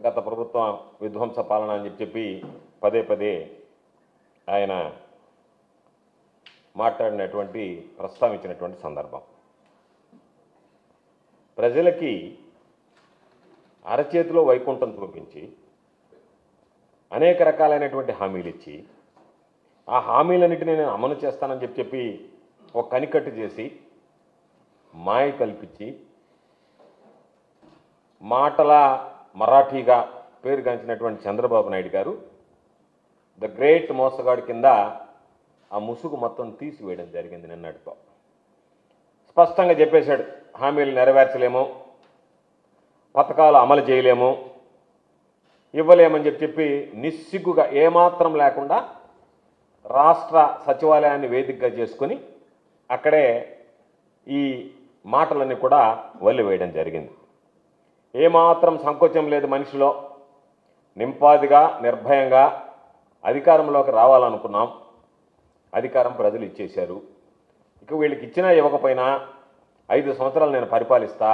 గత ప్రభుత్వం విధ్వంస పాలన అని చెప్పి పదే పదే ఆయన మాట్లాడినటువంటి ప్రస్తావించినటువంటి సందర్భం. ప్రజలకి అరచేతిలో వైకుంఠం చూపించి అనేక రకాలైనటువంటి హామీలు ఇచ్చి ఆ హామీలన్నింటినీ నేను అమలు చేస్తానని చెప్పి ఒక కనికట్టు చేసి మాయ కల్పించి మాటల మరాఠీగా పేరుగాంచినటువంటి చంద్రబాబు నాయుడు గారు ద గ్రేట్ మోసగాడు కింద ఆ ముసుగు మొత్తం తీసివేయడం జరిగింది. నిన్నటితో స్పష్టంగా చెప్పేశాడు, హామీలు నెరవేర్చలేము, పథకాలు అమలు చేయలేము, ఇవ్వలేమని చెప్పి నిస్సిగ్గుగా ఏమాత్రం లేకుండా రాష్ట్ర సచివాలయాన్ని వేదికగా చేసుకొని అక్కడే ఈ మాటలన్నీ కూడా వల్లివేయడం జరిగింది. ఏమాత్రం సంకోచం లేదు మనిషిలో. నింపాదిగా నిర్భయంగా అధికారంలోకి రావాలనుకున్నాం, అధికారం ప్రజలు ఇచ్చేశారు. ఇక వీళ్ళకి ఇచ్చినా ఇవ్వకపోయినా 5 సంవత్సరాలు నేను పరిపాలిస్తా,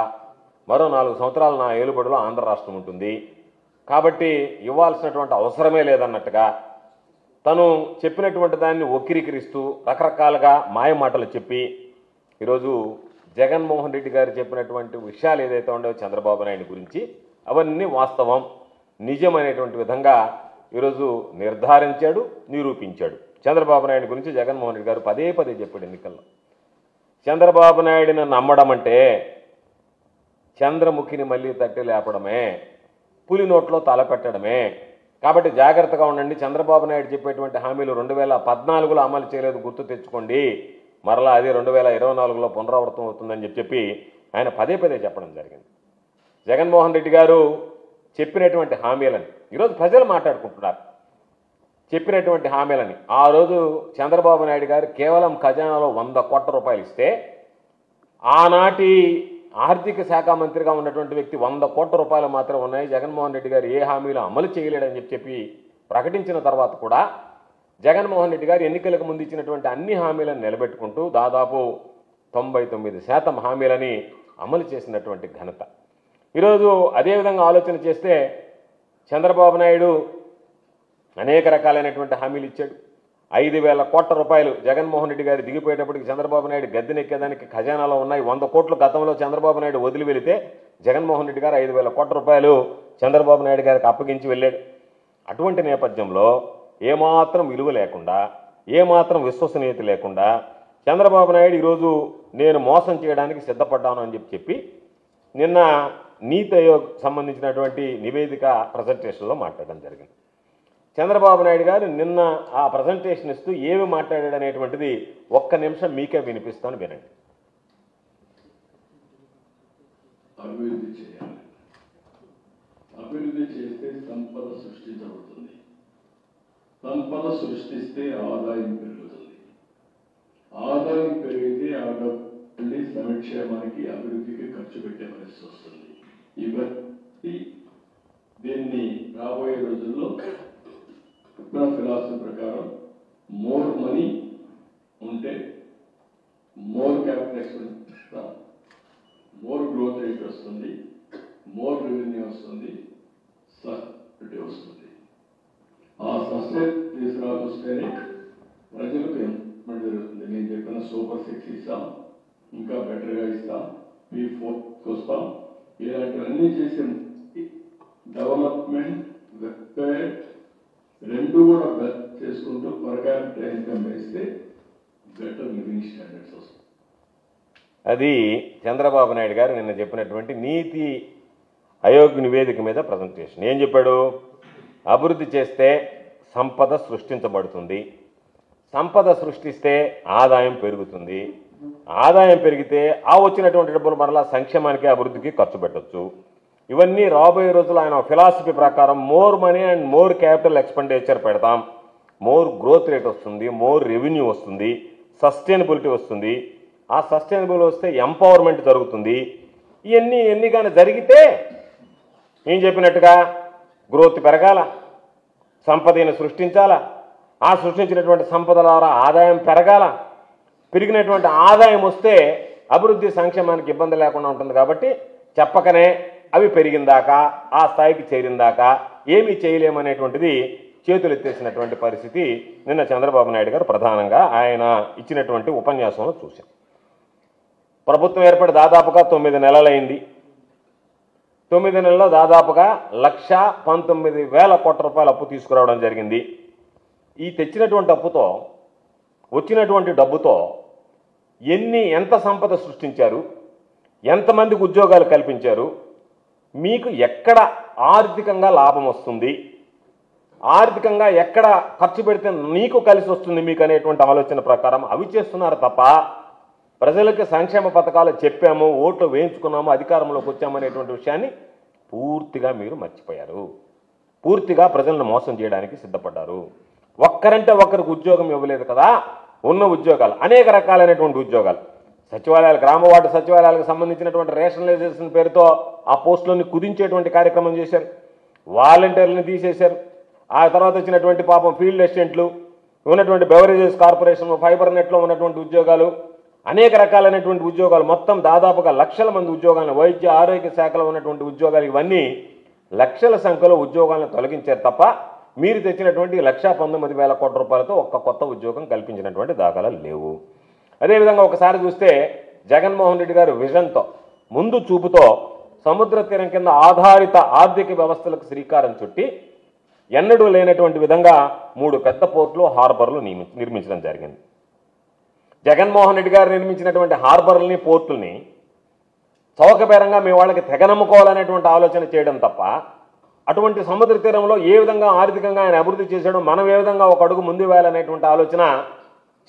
మరో 4 సంవత్సరాలు నా ఏలుబడిలో ఆంధ్ర రాష్ట్రం ఉంటుంది, కాబట్టి ఇవ్వాల్సినటువంటి అవసరమే లేదన్నట్టుగా తను చెప్పినటువంటి దాన్ని వక్రీకరిస్తూ రకరకాలుగా మాయ మాటలు చెప్పి ఈరోజు జగన్మోహన్ రెడ్డి గారు చెప్పినటువంటి విషయాలు ఏదైతే ఉండవో చంద్రబాబు నాయుడు గురించి అవన్నీ వాస్తవం, నిజమైనటువంటి విధంగా ఈరోజు నిర్ధారించాడు, నిరూపించాడు. చంద్రబాబు నాయుడు గురించి జగన్మోహన్ రెడ్డి గారు పదే పదే చెప్పాడు ఎన్నికల్లో. చంద్రబాబు నాయుడిని నమ్మడం అంటే చంద్రముఖిని మళ్ళీ తట్టి లేపడమే, పులి నోట్లో తల పెట్టడమే. కాబట్టి జాగ్రత్తగా ఉండండి. చంద్రబాబు నాయుడు చెప్పేటువంటి హామీలు 2014లో అమలు చేయలేదు, గుర్తు తెచ్చుకోండి, మరలా అది 2024లో పునరావృతం అవుతుందని చెప్పి ఆయన పదే పదే చెప్పడం జరిగింది. జగన్మోహన్ రెడ్డి గారు చెప్పినటువంటి హామీలని ఈరోజు ప్రజలు మాట్లాడుకుంటున్నారు. చెప్పినటువంటి హామీలని ఆ రోజు చంద్రబాబు నాయుడు గారు కేవలం ఖజానాలో 100 కోట్ల రూపాయలు ఇస్తే ఆనాటి ఆర్థిక శాఖ మంత్రిగా ఉన్నటువంటి వ్యక్తి 100 కోట్ల రూపాయలు మాత్రం ఉన్నాయి, జగన్మోహన్ రెడ్డి గారు ఏ హామీలు అమలు చేయలేడని చెప్పి ప్రకటించిన తర్వాత కూడా జగన్మోహన్ రెడ్డి గారు ఎన్నికలకు ముందు ఇచ్చినటువంటి అన్ని హామీలను నిలబెట్టుకుంటూ దాదాపు 99% హామీలని అమలు చేసినటువంటి ఘనత. ఈరోజు అదేవిధంగా ఆలోచన చేస్తే చంద్రబాబు నాయుడు అనేక రకాలైనటువంటి హామీలు ఇచ్చాడు. 5,000 కోట్ల రూపాయలు జగన్మోహన్ రెడ్డి గారు దిగిపోయేటప్పటికి చంద్రబాబు నాయుడు గద్దెనెక్కేదానికి ఖజానాలో ఉన్నాయి. 100 కోట్లు గతంలో చంద్రబాబు నాయుడు వదిలి వెళితే జగన్మోహన్ రెడ్డి గారు 5,000 కోట్ల రూపాయలు చంద్రబాబు నాయుడు గారికి అప్పగించి వెళ్ళాడు. అటువంటి నేపథ్యంలో ఏమాత్రం విలువ లేకుండా, ఏమాత్రం విశ్వసనీయత లేకుండా చంద్రబాబు నాయుడు ఈరోజు నేను మోసం చేయడానికి సిద్ధపడ్డాను అని చెప్పి నిన్న నీతి ఆయోగ్ సంబంధించినటువంటి నివేదిక ప్రజెంటేషన్లో మాట్లాడడం జరిగింది. చంద్రబాబు నాయుడు గారు నిన్న ఆ ప్రజెంటేషన్ ఇస్తూ ఏమి మాట్లాడాడు అనేటువంటిది 1 నిమిషం మీకే వినిపిస్తాను, వినండి. అభివృద్ధి చేయాలి, అభివృద్ధి చేస్తే సంపద సృష్టించబడుతుంది, సంపద సృష్టిస్తే ఆదాయం పెరుగుతుంది, ఆదాయం పెరిగితే ఆ డబ్బుల్ని సంక్షేమానికి అభివృద్ధికి ఖర్చు పెట్టే పరిస్థితి వస్తుంది. ఇవన్నీ దీన్ని రాబోయే రోజుల్లో ఫిలాసఫీ ప్రకారం మోర్ మనీ ఉంటే more capital expenditure, more growth rate వస్తుంది, మోర్ రెవెన్యూ వస్తుంది, సస్టైనబిలిటీ వస్తుంది. ఆ సస్టైన్ తీసుకురాకొస్తేనే ప్రజలకు ఎంప్లాయ్మెంట్ జరుగుతుంది. నేను చెప్పిన సూపర్ 6 ఇస్తాం, ఇంకా బెటర్గా ఇస్తాం, P4 వస్తాం, ఇలాంటివన్నీ చేసే డెవలప్మెంట్ వెల్ఫేర్ రెండు కూడా చేసుకుంటూ పర్ క్యాపిటల్ ఇన్కమ్ వేస్తే బెటర్ లివింగ్ స్టాండర్డ్స్ వస్తాయి. అది చంద్రబాబు నాయుడు గారు నిన్న చెప్పినటువంటి నీతి ఆయోగ్ నివేదిక మీద ప్రజెంటేషన్. ఏం చెప్పాడు? అభివృద్ధి చేస్తే సంపద సృష్టించబడుతుంది, సంపద సృష్టిస్తే ఆదాయం పెరుగుతుంది, ఆదాయం పెరిగితే ఆ వచ్చినటువంటి డబ్బులు మరలా సంక్షేమానికి అభివృద్ధికి ఖర్చు పెట్టచ్చు. ఇవన్నీ రాబోయే రోజులు ఆయన ఫిలాసఫీ ప్రకారం more money and more capital expenditure పెడతాం, మోర్ గ్రోత్ రేట్ వస్తుంది, మోర్ రెవెన్యూ వస్తుంది, సస్టైనబిలిటీ వస్తుంది. ఆ సస్టైనబుల్ వస్తే ఎంపవర్మెంట్ జరుగుతుంది. ఇవన్నీ కానీ జరిగితే ఏం చెప్పినట్టుగా గ్రోత్ పెరగాల, సంపదను సృష్టించాలా, ఆ సృష్టించినటువంటి సంపద ద్వారా ఆదాయం పెరగాల, పెరిగినటువంటి ఆదాయం వస్తే అభివృద్ధి సంక్షేమానికి ఇబ్బంది లేకుండా ఉంటుంది. కాబట్టి చెప్పకనే అవి పెరిగిందాకా ఆ స్థాయికి చేరిందాకా ఏమీ చేయలేమనేటువంటిది చేతులు ఎత్తేసినటువంటి పరిస్థితి నిన్న చంద్రబాబు నాయుడు గారు ప్రధానంగా ఆయన ఇచ్చినటువంటి ఉపన్యాసంలో చూశాం. ప్రభుత్వం ఏర్పడి దాదాపుగా 9 నెలలైంది. 9 నెలల్లో దాదాపుగా 1,19,000 కోట్ల రూపాయల అప్పు తీసుకురావడం జరిగింది. ఈ తెచ్చినటువంటి అప్పుతో వచ్చినటువంటి డబ్బుతో ఎంత సంపద సృష్టించారు, ఎంతమందికి ఉద్యోగాలు కల్పించారు, మీకు ఎక్కడ ఆర్థికంగా లాభం వస్తుంది, ఆర్థికంగా ఎక్కడ ఖర్చు పెడితే నీకు కలిసి వస్తుంది మీకు అనేటువంటి ఆలోచన ప్రకారం అవి చేస్తున్నారు తప్ప ప్రజలకి సంక్షేమ పథకాలు చెప్పాము, ఓట్లు వేయించుకున్నాము, అధికారంలోకి వచ్చామనేటువంటి విషయాన్ని పూర్తిగా మీరు మర్చిపోయారు. పూర్తిగా ప్రజలను మోసం చేయడానికి సిద్ధపడ్డారు. ఒక్కరంటే ఒక్కరికి ఉద్యోగం ఇవ్వలేదు కదా, ఉన్న ఉద్యోగాలు అనేక రకాలైనటువంటి ఉద్యోగాలు, సచివాలయాలు, గ్రామ వార్డు సచివాలయాలకు సంబంధించినటువంటి రేషనలైజేషన్ పేరుతో ఆ పోస్టులని కుదించేటువంటి కార్యక్రమం చేశారు. వాలంటీర్లను తీసేశారు. ఆ తర్వాత వచ్చినటువంటి పాపం ఫీల్డ్ అసిస్టెంట్లు, ఉన్నటువంటి బెవరేజెస్ కార్పొరేషన్, ఫైబర్ నెట్లో ఉన్నటువంటి ఉద్యోగాలు, అనేక రకాలైనటువంటి ఉద్యోగాలు, మొత్తం దాదాపుగా లక్షల మంది ఉద్యోగాలను, వైద్య ఆరోగ్య శాఖలో ఉన్నటువంటి ఉద్యోగాలు, ఇవన్నీ లక్షల సంఖ్యలో ఉద్యోగాలను తొలగించారు తప్ప మీరు తెచ్చినటువంటి 1,19,000 కోట్ల రూపాయలతో ఒక్క కొత్త ఉద్యోగం కల్పించినటువంటి దాఖలాలు లేవు. అదేవిధంగా ఒకసారి చూస్తే జగన్మోహన్ రెడ్డి గారు విజన్తో, ముందు చూపుతో సముద్ర తీరం కింద ఆధారిత ఆర్థిక వ్యవస్థలకు శ్రీకారం చుట్టి ఎన్నడూ లేనటువంటి విధంగా 3 పెద్ద పోర్టులు, హార్బర్లు నిర్మించడం జరిగింది. జగన్మోహన్ రెడ్డి గారు నిర్మించినటువంటి హార్బర్లని, పోర్టుల్ని చౌకబేరంగా మీ వాళ్ళకి తెగనమ్ముకోవాలనేటువంటి ఆలోచన చేయడం తప్ప అటువంటి సముద్ర తీరంలో ఏ విధంగా ఆర్థికంగా ఆయన అభివృద్ధి చేశాడో మనం ఏ విధంగా ఒక అడుగు ముందు వేయాలనేటువంటి ఆలోచన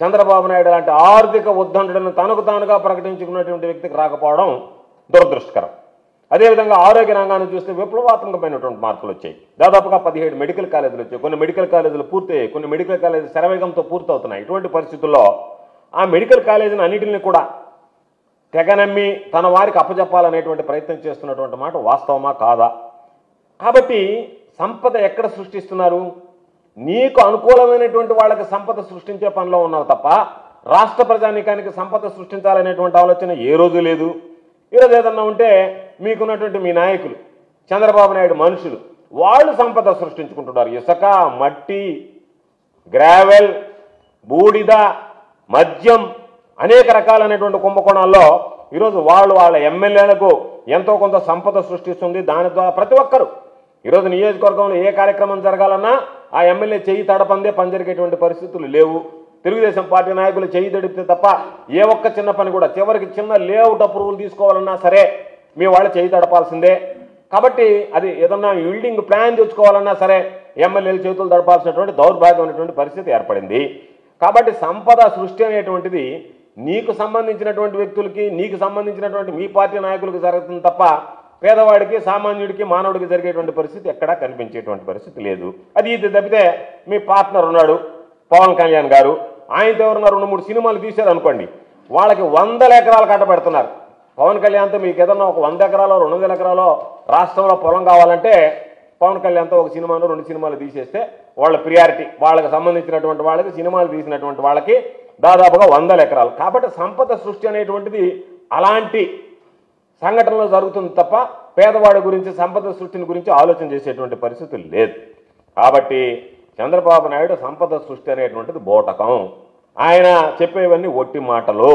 చంద్రబాబు నాయుడు లాంటి ఆర్థిక ఉద్దండులను తనకు తానుగా ప్రకటించుకున్నటువంటి వ్యక్తికి రాకపోవడం దురదృష్టకరం. అదేవిధంగా ఆరోగ్య రంగాన్ని చూస్తే విప్లవాత్మకమైనటువంటి మార్పులు వచ్చాయి. దాదాపుగా 17 మెడికల్ కాలేజీలు వచ్చాయి. కొన్ని మెడికల్ కాలేజీలు పూర్తయ్యాయి, కొన్ని మెడికల్ కాలేజీలు శరవేగంతో పూర్తవుతున్నాయి. ఇటువంటి పరిస్థితుల్లో ఆ మెడికల్ కాలేజీని అన్నింటినీ కూడా తెగనమ్మి తన వారికి అప్పచెప్పాలనేటువంటి ప్రయత్నం చేస్తున్నటువంటి మాట వాస్తవమా కాదా? కాబట్టి సంపద ఎక్కడ సృష్టిస్తున్నారు? నీకు అనుకూలమైనటువంటి వాళ్ళకి సంపద సృష్టించే పనిలో ఉన్నావు తప్ప రాష్ట్ర ప్రజానీకానికి సంపద సృష్టించాలనేటువంటి ఆలోచన ఏ రోజు లేదు. ఈరోజు ఏదన్నా ఉంటే మీకున్నటువంటి మీ నాయకులు, చంద్రబాబు నాయుడు మనుషులు, వాళ్ళు సంపద సృష్టించుకుంటున్నారు. ఇసుక, మట్టి, గ్రావెల్, బూడిద, మద్యం, అనేక రకాలైనటువంటి కుంభకోణాల్లో ఈరోజు వాళ్ళ ఎమ్మెల్యేలకు ఎంతో కొంత సంపద సృష్టిస్తుంది. దాని ద్వారా ప్రతి ఒక్కరు ఈరోజు నియోజకవర్గంలో ఏ కార్యక్రమం జరగాలన్నా ఆ ఎమ్మెల్యే చెయ్యి తడపందే పని జరిగేటువంటి పరిస్థితులు లేవు. తెలుగుదేశం పార్టీ నాయకులు చెయ్యి తడిపితే తప్ప ఏ ఒక్క చిన్న పని కూడా, చివరికి చిన్న లేఅవుట్ అప్రూవల్ తీసుకోవాలన్నా సరే మీ వాళ్ళు చెయ్యి తడపాల్సిందే. కాబట్టి అది ఏదన్నా బిల్డింగ్ ప్లాన్ తెచ్చుకోవాలన్నా సరే ఎమ్మెల్యేలు చేతులు తడపాల్సినటువంటి దౌర్భాగ్యమైనటువంటి పరిస్థితి ఏర్పడింది. కాబట్టి సంపద సృష్టి అనేటువంటిది నీకు సంబంధించినటువంటి వ్యక్తులకి, నీకు సంబంధించినటువంటి మీ పార్టీ నాయకులకు జరుగుతుంది తప్ప పేదవాడికి, సామాన్యుడికి, మానవుడికి జరిగేటువంటి పరిస్థితి ఎక్కడా కనిపించేటువంటి పరిస్థితి లేదు. అది ఇది తప్పితే మీ పార్ట్నర్ ఉన్నాడు పవన్ కళ్యాణ్ గారు, ఆయనతో ఎవరన్నా 2-3 సినిమాలు తీశారు అనుకోండి, వాళ్ళకి 100 ఎకరాలు కట్టబెడుతున్నారు. పవన్ కళ్యాణ్తో మీకు ఏదన్నా ఒక 100 ఎకరాలో 200 ఎకరాలో రాష్ట్రంలో పొలం కావాలంటే పవన్ కళ్యాణ్తో ఒక సినిమాను 2 సినిమాలు తీసేస్తే వాళ్ళ ప్రియారిటీ, వాళ్ళకి సంబంధించినటువంటి వాళ్ళకి, సినిమాలు తీసినటువంటి వాళ్ళకి దాదాపుగా 100 ఎకరాలు. కాబట్టి సంపద సృష్టి అనేటువంటిది అలాంటి సంఘటనలో జరుగుతుంది తప్ప పేదవాడి గురించి, సంపద సృష్టిని గురించి ఆలోచన చేసేటువంటి పరిస్థితి లేదు. కాబట్టి చంద్రబాబు నాయుడు సంపద సృష్టి అనేటువంటిది బోటకం, ఆయన చెప్పేవన్నీ ఒట్టి మాటలు.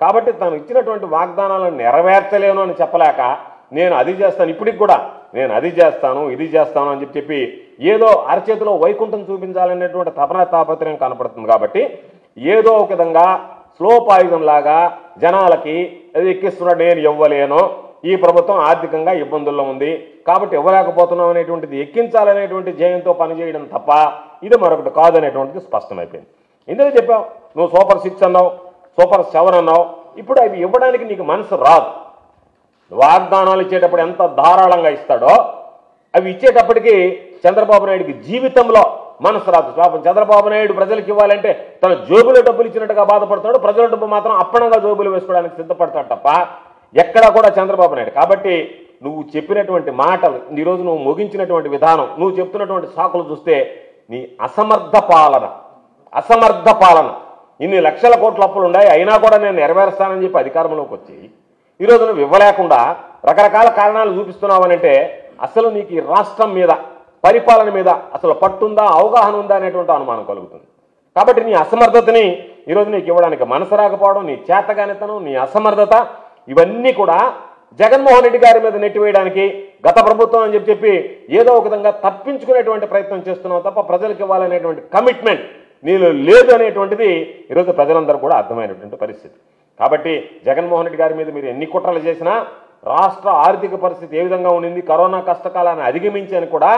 కాబట్టి తను ఇచ్చినటువంటి వాగ్దానాలను నెరవేర్చలేను అని చెప్పలేక నేను అది చేస్తాను, ఇప్పటికి కూడా నేను అది చేస్తాను, ఇది చేస్తాను అని చెప్పి ఏదో అరచేతిలో వైకుంఠం చూపించాలనేటువంటి తపన తాపత్రయం కనపడుతుంది. కాబట్టి ఏదో ఒక విధంగా స్లో పాయిజన్ లాగా జనాలకి అది ఎక్కిస్తున్నాడు, నేను ఇవ్వలేను, ఈ ప్రభుత్వం ఆర్థికంగా ఇబ్బందుల్లో ఉంది కాబట్టి ఇవ్వలేకపోతున్నాం అనేటువంటిది ఎక్కించాలనేటువంటి ధ్యేయంతో పనిచేయడం తప్ప ఇది మరొకటి కాదనేటువంటిది స్పష్టమైపోయింది. ఎందుకు చెప్పావు? నువ్వు సూపర్ 6 అన్నావు, సూపర్ 7 అన్నావు. ఇప్పుడు అవి ఇవ్వడానికి నీకు మనసు రాదు. వాగ్దానాలు ఇచ్చేటప్పుడు ఎంత ధారాళంగా ఇస్తాడో అవి ఇచ్చేటప్పటికి చంద్రబాబు నాయుడికి జీవితంలో మనసు రాదు. పాపం చంద్రబాబు నాయుడు ప్రజలకు ఇవ్వాలంటే తన జోబులో డబ్బులు ఇచ్చినట్టుగా బాధపడుతున్నాడు, ప్రజల డబ్బు మాత్రం అప్పనంగా జోబులు వేసుకోవడానికి సిద్ధపడతాడు తప్ప ఎక్కడా కూడా చంద్రబాబు నాయుడు. కాబట్టి నువ్వు చెప్పినటువంటి మాటలు, ఈరోజు నువ్వు ముగించినటువంటి విధానం, నువ్వు చెప్తున్నటువంటి సాకులు చూస్తే నీ అసమర్థ పాలన, ఇన్ని లక్షల కోట్ల అప్పులు ఉన్నాయి అయినా కూడా నేను నెరవేరుస్తానని చెప్పి అధికారంలోకి వచ్చి ఈరోజు నువ్వు ఇవ్వలేకుండా రకరకాల కారణాలు చూపిస్తున్నావనంటే అసలు నీకు ఈ రాష్ట్రం మీద పరిపాలన మీద అసలు పట్టుందా, అవగాహన ఉందా అనేటువంటి అనుమానం కలుగుతుంది. కాబట్టి నీ అసమర్థతని ఈరోజు నీకు ఇవ్వడానికి మనసు రాకపోవడం, నీ చేతగానితనం, నీ అసమర్థత ఇవన్నీ కూడా జగన్మోహన్ రెడ్డి గారి మీద నెట్టివేయడానికి గత ప్రభుత్వం అని చెప్పి ఏదో ఒక విధంగా తప్పించుకునేటువంటి ప్రయత్నం చేస్తున్నావు తప్ప ప్రజలకు ఇవ్వాలనేటువంటి కమిట్మెంట్ నీలో లేదు అనేటువంటిది ఈరోజు ప్రజలందరూ కూడా అర్థమైనటువంటి పరిస్థితి. కాబట్టి జగన్మోహన్ రెడ్డి గారి మీద మీరు ఎన్ని కుట్రలు చేసినా రాష్ట్ర ఆర్థిక పరిస్థితి ఏ విధంగా ఉండింది, కరోనా కష్టకాలాన్ని అధిగమించి అని కూడా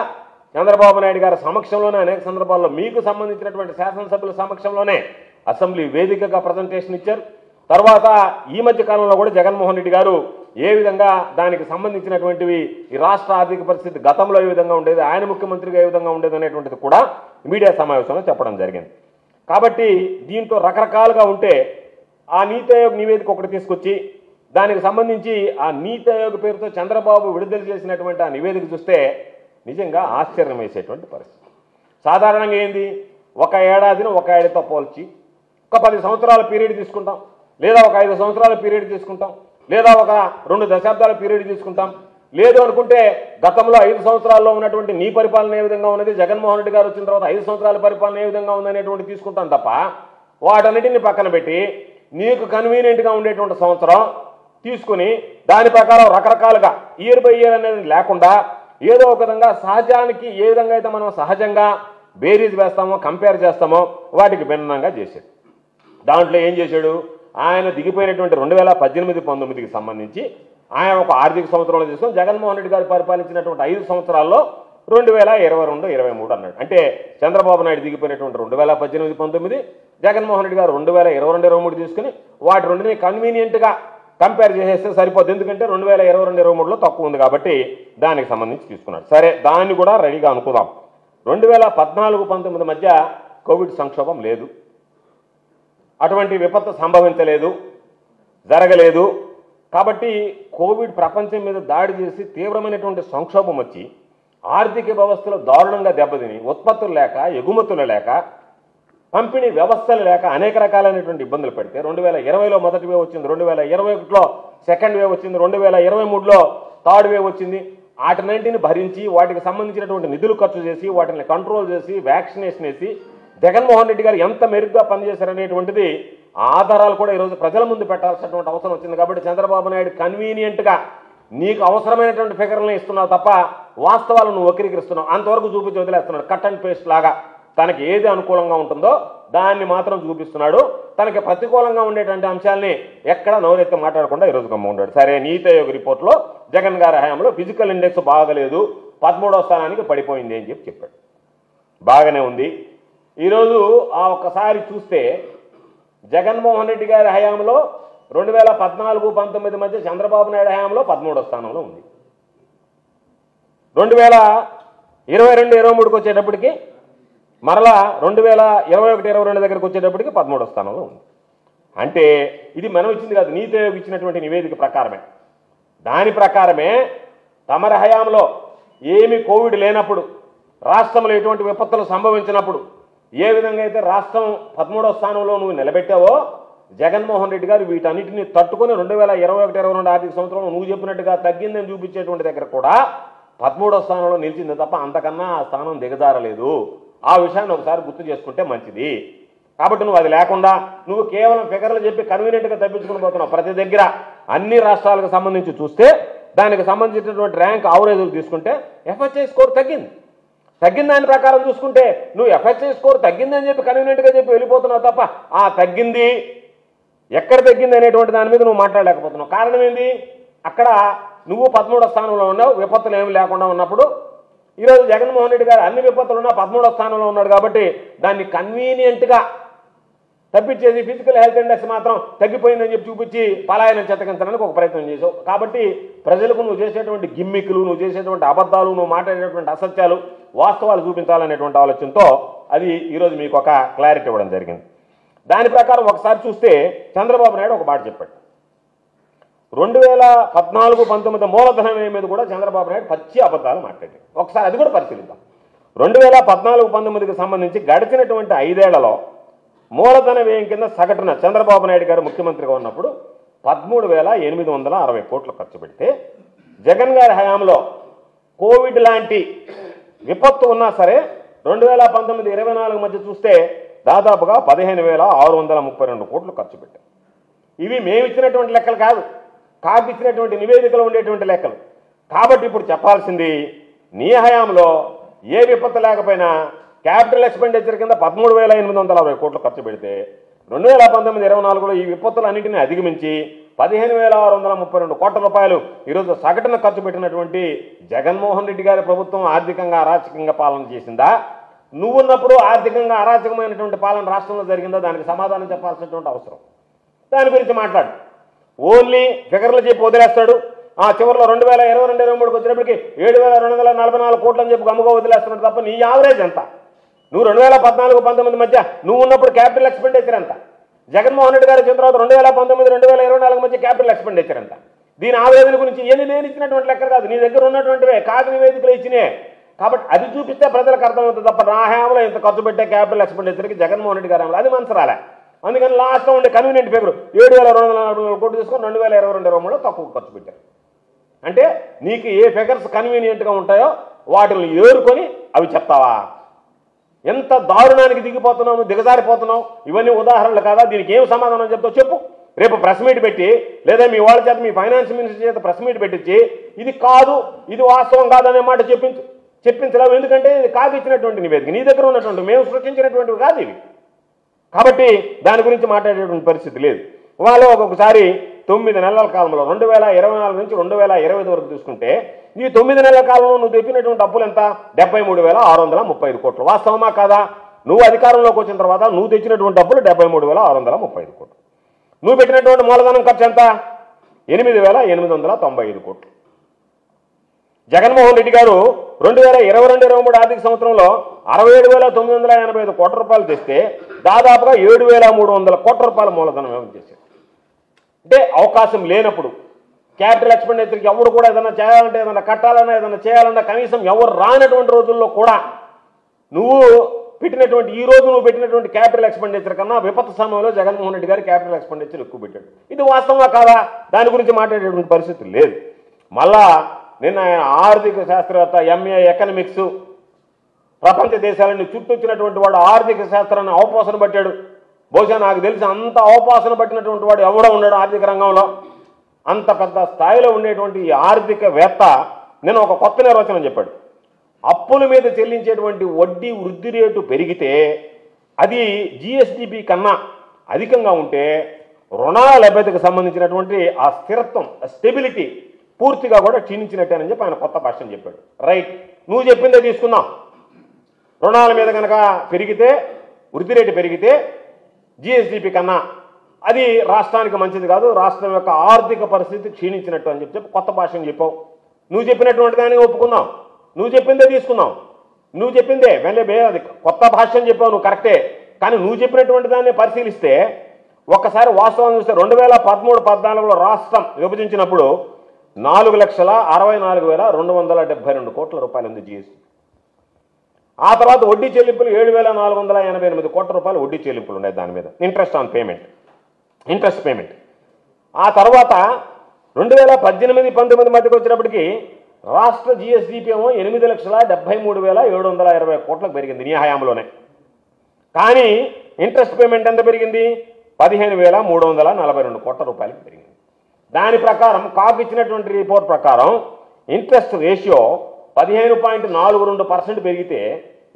చంద్రబాబు నాయుడు గారి సమక్షంలోనే అనేక సందర్భాల్లో మీకు సంబంధించినటువంటి శాసనసభ్యుల సమక్షంలోనే అసెంబ్లీ వేదికగా ప్రజెంటేషన్ ఇచ్చారు. తర్వాత ఈ మధ్య కాలంలో కూడా జగన్మోహన్ రెడ్డి గారు ఏ విధంగా దానికి సంబంధించినటువంటివి ఈ రాష్ట్ర ఆర్థిక పరిస్థితి గతంలో ఏ విధంగా ఉండేది, ఆయన ముఖ్యమంత్రిగా ఏ విధంగా ఉండేది అనేటువంటిది కూడా మీడియా సమావేశంలో చెప్పడం జరిగింది. కాబట్టి దీంట్లో రకరకాలుగా ఉంటే ఆ నీతి ఆయోగ్ నివేదిక ఒకటి తీసుకొచ్చి దానికి సంబంధించి ఆ నీతి ఆయోగ్ పేరుతో చంద్రబాబు విడుదల చేసినటువంటి ఆ నివేదిక చూస్తే నిజంగా ఆశ్చర్యం వేసేటువంటి పరిస్థితి. సాధారణంగా ఏంది, ఒక ఏడాదిని ఒక ఏడాదితో పోల్చి ఒక 10 సంవత్సరాల పీరియడ్ తీసుకుంటాం, లేదా ఒక 5 సంవత్సరాల పీరియడ్ తీసుకుంటాం, లేదా ఒక 2 దశాబ్దాల పీరియడ్ తీసుకుంటాం. లేదు అనుకుంటే గతంలో 5 సంవత్సరాల్లో ఉన్నటువంటి నీ పరిపాలన ఏ విధంగా ఉన్నది, జగన్మోహన్ రెడ్డి గారు వచ్చిన తర్వాత 5 సంవత్సరాల పరిపాలన ఏ విధంగా ఉందనేటువంటి తీసుకుంటాం తప్ప వాటన్నిటిని పక్కన పెట్టి నీకు కన్వీనియంట్గా ఉండేటువంటి సంవత్సరం తీసుకుని దాని ప్రకారం రకరకాలుగా ఇయర్ బై ఇయర్ అనేది లేకుండా ఏదో ఒక విధంగా సహజానికి ఏ విధంగా అయితే మనం సహజంగా బేరీజ్ వేస్తామో, కంపేర్ చేస్తామో వాటికి భిన్నంగా చేశాడు. దాంట్లో ఏం చేశాడు, ఆయన దిగిపోయినటువంటి 2018-19కి సంబంధించి ఆయన ఒక ఆర్థిక సంవత్సరంలో తీసుకొని జగన్మోహన్ రెడ్డి గారు పరిపాలించినటువంటి 5 సంవత్సరాల్లో 2022-23 అన్నాడు. అంటే చంద్రబాబు నాయుడు దిగిపోయినటువంటి 2018-19, జగన్మోహన్ రెడ్డి గారు 2022-23 తీసుకుని వాటి రెండుని కన్వీనియంట్గా కంపేర్ చేసేస్తే సరిపోద్ది. ఎందుకంటే 2022-23లో తక్కువ ఉంది కాబట్టి దానికి సంబంధించి తీసుకున్నాడు. సరే, దాన్ని కూడా రెడీగా అనుకుందాం. 2014-19 మధ్య కోవిడ్ సంక్షోభం లేదు, అటువంటి విపత్తు సంభవించలేదు, జరగలేదు. కాబట్టి కోవిడ్ ప్రపంచం మీద దాడి చేసి తీవ్రమైనటువంటి సంక్షోభం వచ్చి ఆర్థిక వ్యవస్థలో దారుణంగా దెబ్బతిని ఉత్పత్తులు లేక, ఎగుమతులు లేక, పంపిణీ వ్యవస్థలు లేక అనేక రకాలైనటువంటి ఇబ్బందులు పెడితే 2020లో మొదటి వేవ్ వచ్చింది, 2021లో సెకండ్ వేవ్ వచ్చింది, 2023లో థర్డ్ వేవ్ వచ్చింది. వాటినంటిని భరించి వాటికి సంబంధించినటువంటి నిధులు ఖర్చు చేసి వాటిని కంట్రోల్ చేసి వ్యాక్సినేషన్ వేసి జగన్మోహన్ రెడ్డి గారు ఎంత మెరుగ్గా పనిచేశారనేటువంటిది ఆధారాలు కూడా ఈరోజు ప్రజల ముందు పెట్టాల్సినటువంటి అవసరం వచ్చింది. కాబట్టి చంద్రబాబు నాయుడు కన్వీనియంట్గా నీకు అవసరమైనటువంటి ఫిగర్లను ఇస్తున్నావు తప్ప వాస్తవాలను నువ్వు వక్రీకరిస్తున్నావు, అంతవరకు చూపించి వదిలేస్తున్నాడు. కట్ అండ్ పేస్ట్ లాగా తనకి ఏది అనుకూలంగా ఉంటుందో దాన్ని మాత్రం చూపిస్తున్నాడు. తనకి ప్రతికూలంగా ఉండేటువంటి అంశాలని ఎక్కడ నోరెత్తి మాట్లాడకుండా ఈరోజు గమ్మ ఉన్నాడు. సరే, నీతి ఆయోగ్ రిపోర్ట్లో జగన్ గారి హయాంలో ఫిజికల్ ఇండెక్స్ బాగలేదు, 13వ స్థానానికి పడిపోయింది అని చెప్పాడు. బాగానే ఉంది. ఈరోజు ఆ ఒక్కసారి చూస్తే జగన్మోహన్ రెడ్డి గారి హయాంలో 2014-19 మధ్య చంద్రబాబు నాయుడు హయాంలో 13వ స్థానంలో ఉంది. 2022-23కి వచ్చేటప్పటికి మరలా 2021-22 దగ్గరకు వచ్చేటప్పటికి 13వ స్థానంలో ఉంది. అంటే ఇది మనం ఇచ్చింది కాదు, నీతి ఆయోగ్ ఇచ్చినటువంటి నివేదిక ప్రకారమే. దాని ప్రకారమే తమరి హయాంలో ఏమి కోవిడ్ లేనప్పుడు, రాష్ట్రంలో ఎటువంటి విపత్తులు సంభవించినప్పుడు ఏ విధంగా అయితే రాష్ట్రం 13వ స్థానంలో నువ్వు నిలబెట్టావో జగన్మోహన్ రెడ్డి గారు వీటన్నిటిని తట్టుకొని 2021-22 ఆర్థిక సంవత్సరంలో నువ్వు చెప్పినట్టుగా తగ్గిందని చూపించేటువంటి దగ్గర కూడా 13వ స్థానంలో నిలిచింది తప్ప అంతకన్నా ఆ స్థానం దిగజారలేదు. ఆ విషయాన్ని ఒకసారి గుర్తు చేసుకుంటే మంచిది. కాబట్టి నువ్వు అది లేకుండా నువ్వు కేవలం ఫిగర్లు చెప్పి కన్వీనియంట్గా తప్పించుకుని పోతున్నావు. ప్రతి దగ్గర అన్ని రాష్ట్రాలకు సంబంధించి చూస్తే దానికి సంబంధించినటువంటి ర్యాంక్ ఆవరేజ్లు తీసుకుంటే ఎఫ్హెచ్ఐ స్కోర్ తగ్గింది. దాని ప్రకారం చూసుకుంటే నువ్వు ఎఫ్హెచ్ఐ స్కోర్ తగ్గిందని చెప్పి కన్వీనియంట్గా చెప్పి వెళ్ళిపోతున్నావు తప్ప ఆ తగ్గింది ఎక్కడ తగ్గింది అనేటువంటి దాని మీద నువ్వు మాట్లాడలేకపోతున్నావు. కారణం ఏంది, అక్కడ నువ్వు 13వ స్థానంలో ఉన్నావు, విపత్తులు ఏమి లేకుండా ఉన్నప్పుడు. ఈరోజు జగన్మోహన్ రెడ్డి గారు అన్ని విపత్తులు ఉన్నా 13వ స్థానంలో ఉన్నాడు కాబట్టి దాన్ని కన్వీనియంట్గా తప్పించేసి ఫిజికల్ హెల్త్ ఇండెక్స్ మాత్రం తగ్గిపోయిందని చెప్పి చూపించి పలాయనం చెత్తకించడానికి ఒక ప్రయత్నం చేసావు. కాబట్టి ప్రజలకు నువ్వు చేసేటువంటి గిమ్మిక్లు, నువ్వు చేసేటువంటి అబద్ధాలు, నువ్వు మాట్లాడేటువంటి అసత్యాలు, వాస్తవాలు చూపించాలనేటువంటి ఆలోచనతో అది ఈరోజు మీకు ఒక క్లారిటీ ఇవ్వడం జరిగింది. దాని ప్రకారం ఒకసారి చూస్తే చంద్రబాబు నాయుడు ఒక మాట చెప్పాడు. 2014-19 మూలధన వ్యయం మీద కూడా చంద్రబాబు నాయుడు పచ్చి అబద్ధాలు మాట్లాడాడు. ఒకసారి అది కూడా పరిశీలిద్దాం. 2014-19కి సంబంధించి గడిచినటువంటి 5 ఏళ్లలో మూలధన వ్యయం కింద సగటున చంద్రబాబు నాయుడు గారు ముఖ్యమంత్రిగా ఉన్నప్పుడు 13,860 కోట్లు ఖర్చు పెడితే జగన్ గారి హయాంలో కోవిడ్ లాంటి విపత్తు ఉన్నా సరే 2019-24 మధ్య చూస్తే దాదాపుగా 15,632 కోట్లు ఖర్చు పెట్టారు. ఇవి మేము ఇచ్చినటువంటి లెక్కలు కాదు, కాపు ఇచ్చినటువంటి నివేదికలో ఉండేటువంటి లెక్కలు. కాబట్టి ఇప్పుడు చెప్పాల్సింది, నీ హయాంలో ఏ విపత్తు లేకపోయినా క్యాపిటల్ ఎక్స్పెండిచర్ కింద 13,860 కోట్లు ఖర్చు పెడితే 2019-24లో ఈ విపత్తులన్నింటినీ అధిగమించి 15,632 కోట్ల రూపాయలు ఈరోజు సగటున ఖర్చు పెట్టినటువంటి జగన్మోహన్ రెడ్డి గారి ప్రభుత్వం ఆర్థికంగా అరాచకంగా పాలన చేసిందా? నువ్వున్నప్పుడు ఆర్థికంగా అరాచకమైనటువంటి పాలన రాష్ట్రంలో జరిగిందా? దానికి సమాధానం చెప్పాల్సినటువంటి అవసరం. దాని గురించి మాట్లాడు. ఓన్లీ ఫిగర్లు చెప్పి వదిలేస్తాడు. ఆ చివరిలో 2022-23 వచ్చేటప్పటికి 7,244 కోట్లు అని చెప్పి గమ్ముగా వదిలేస్తున్నాడు తప్ప నీ యావరేజ్ ఎంత? నువ్వు 2014-19 మధ్య నువ్వు ఉన్నప్పుడు క్యాపిటల్ ఎక్స్పెండిచర్ ఎంత? జగన్మోహన్ రెడ్డి గారు వచ్చిన తర్వాత 2019-2024 మధ్య క్యాపిటల్ ఎక్స్పెండిచర్ ఎంత? దీని ఆవేదన గురించి నేను ఇచ్చినటువంటి లెక్కలు కాదు, నీ దగ్గర ఉన్నటువంటివే కాకి నివేదికలు ఇచ్చినే. కాబట్టి అది చూపిస్తే ప్రజలకు అర్థమవుతుంది తప్ప నా హయాంలో ఇంత ఖర్చు పెట్టే క్యాపిటల్ ఎక్స్పెండిచర్కి జగన్మోహన్ రెడ్డి గారు అది మనసు రాలే. అందుకని లాస్ట్లో ఉండే కన్వీనియంట్ ఫిగర్ 7,244 కోట్లు తీసుకొని 2022-23లో తక్కువ ఖర్చు పెట్టారు. అంటే నీకు ఏ ఫిగర్స్ కన్వీనియంట్గా ఉంటాయో వాటిని ఏరుకొని అవి చెప్తావా? ఎంత దారుణానికి దిగిపోతున్నావు, దిగజారిపోతున్నావు. ఇవన్నీ ఉదాహరణలు కాదా? దీనికి ఏం సమాధానం చెప్తావు చెప్పు. రేపు ప్రెస్ మీట్ పెట్టి, లేదా మీ వాళ్ళ చేత మీ ఫైనాన్స్ మినిస్టర్ చేత ప్రెస్ మీట్ పెట్టించి ఇది కాదు, ఇది వాస్తవం కాదనే మాట చెప్పించలేవు. ఎందుకంటే ఇది కాదు ఇచ్చినటువంటి నివేదిక, నీ దగ్గర ఉన్నటువంటి మేము సృష్టించినటువంటివి కాదు ఇవి. కాబట్టి దాని గురించి మాట్లాడేటువంటి పరిస్థితి లేదు. వాళ్ళు ఒక్కొక్కసారి 9 నెలల కాలంలో 2024 నుంచి 2025 వరకు చూసుకుంటే ఈ 9 నెలల కాలంలో నువ్వు తెప్పినటువంటి అప్పులు ఎంత? 73,635 కోట్లు. వాస్తవమా కాదా? నువ్వు అధికారంలోకి వచ్చిన తర్వాత నువ్వు తెచ్చినటువంటి అప్పులు 73,635 కోట్లు. నువ్వు పెట్టినటువంటి మూలధనం ఖర్చు ఎంత? 8,895 కోట్లు. జగన్మోహన్ రెడ్డి గారు 2022-23 ఆర్థిక సంవత్సరంలో 67,985 కోట్ల రూపాయలు తెస్తే దాదాపుగా 7,300 కోట్ల రూపాయల మూలధనం ఏమని చేశారు. అంటే అవకాశం లేనప్పుడు క్యాపిటల్ ఎక్స్పెండిచర్కి ఎవరు కూడా ఏదైనా చేయాలంటే, ఏదైనా కట్టాలన్నా, ఏదైనా చేయాలన్నా కనీసం ఎవరు రానటువంటి రోజుల్లో కూడా నువ్వు పెట్టినటువంటి నువ్వు పెట్టినటువంటి క్యాపిటల్ ఎక్స్పెండిచర్ కన్నా విపత్తు సమయంలో జగన్మోహన్ రెడ్డి గారు క్యాపిటల్ ఎక్స్పెండిచర్ ఎక్కువ పెట్టాడు. ఇది వాస్తవమా కాదా? దాని గురించి మాట్లాడేటువంటి పరిస్థితి లేదు. మళ్ళా నిన్న ఆయన ఆర్థిక శాస్త్రవేత్త, ఎంఏ ఎకనామిక్స్, ప్రపంచ దేశాలని చుట్టొచ్చినటువంటి వాడు ఆర్థిక శాస్త్రాన్ని అవపోసన పట్టాడు. బహుశా నాకు తెలిసి అంత అవపాసన పట్టినటువంటి వాడు ఎవడో ఉన్నాడు ఆర్థిక రంగంలో. అంత పెద్ద స్థాయిలో ఉండేటువంటి ఈ ఆర్థికవేత్త నేను ఒక కొత్త నిర్వచనం చెప్పాడు. అప్పుల మీద చెల్లించేటువంటి వడ్డీ వృద్ధి రేటు పెరిగితే అది జిఎస్డిపి కన్నా అధికంగా ఉంటే రుణాల లభ్యతకు సంబంధించినటువంటి ఆ స్థిరత్వం, స్టెబిలిటీ పూర్తిగా కూడా క్షీణించినట్టేనని చెప్పి ఆయన కొత్త భాషను చెప్పాడు. రైట్, నువ్వు చెప్పిందే తీసుకుందాం. రుణాల మీద కనుక పెరిగితే, వృద్ధి రేటు పెరిగితే జిఎస్డిపి కన్నా అది రాష్ట్రానికి మంచిది కాదు, రాష్ట్రం యొక్క ఆర్థిక పరిస్థితి క్షీణించినట్టు అని చెప్పి కొత్త భాషను చెప్పావు. నువ్వు చెప్పినటువంటి దాన్ని ఒప్పుకుందాం, నువ్వు చెప్పిందే తీసుకుందాం. నువ్వు చెప్పిందే అది కొత్త భాష్యం చెప్పావు, నువ్వు కరెక్టే. కానీ నువ్వు చెప్పినటువంటి దాన్ని పరిశీలిస్తే ఒక్కసారి వాస్తవం చూస్తే 2013-14లో రాష్ట్రం విభజించినప్పుడు 4,64,272 కోట్ల రూపాయలు ఉంది జిఎస్టీ. ఆ తర్వాత వడ్డీ చెల్లింపులు 7,488 కోట్ల రూపాయలు వడ్డీ చెల్లింపులు ఉన్నాయి దాని మీద, ఇంట్రెస్ట్ పేమెంట్. ఆ తర్వాత 2018-19 మధ్యకి వచ్చినప్పటికీ రాష్ట్ర జిఎస్డిపి ఏమో 8,73,720 కోట్లకు పెరిగింది నీ హయాంలోనే. కానీ ఇంట్రెస్ట్ పేమెంట్ ఎంత పెరిగింది? 15,342 కోట్ల రూపాయలకి పెరిగింది. దాని ప్రకారం కాపు ఇచ్చినటువంటి రిపోర్ట్ ప్రకారం ఇంట్రెస్ట్ రేషియో 15.42% పెరిగితే